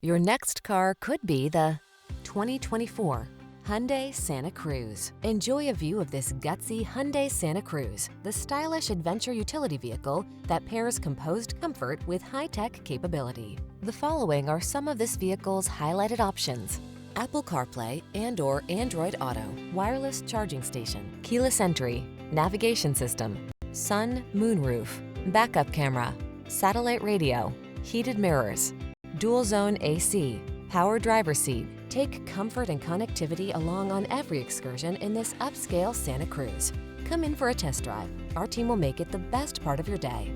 Your next car could be the 2024 Hyundai Santa Cruz. Enjoy a view of this gutsy Hyundai Santa Cruz, the stylish adventure utility vehicle that pairs composed comfort with high-tech capability. The following are some of this vehicle's highlighted options: Apple CarPlay and/or Android Auto, wireless charging station, keyless entry, navigation system, sun, moonroof, backup camera, satellite radio, heated mirrors, dual zone AC, power driver seat. Take comfort and connectivity along on every excursion in this upscale Santa Cruz. Come in for a test drive. Our team will make it the best part of your day.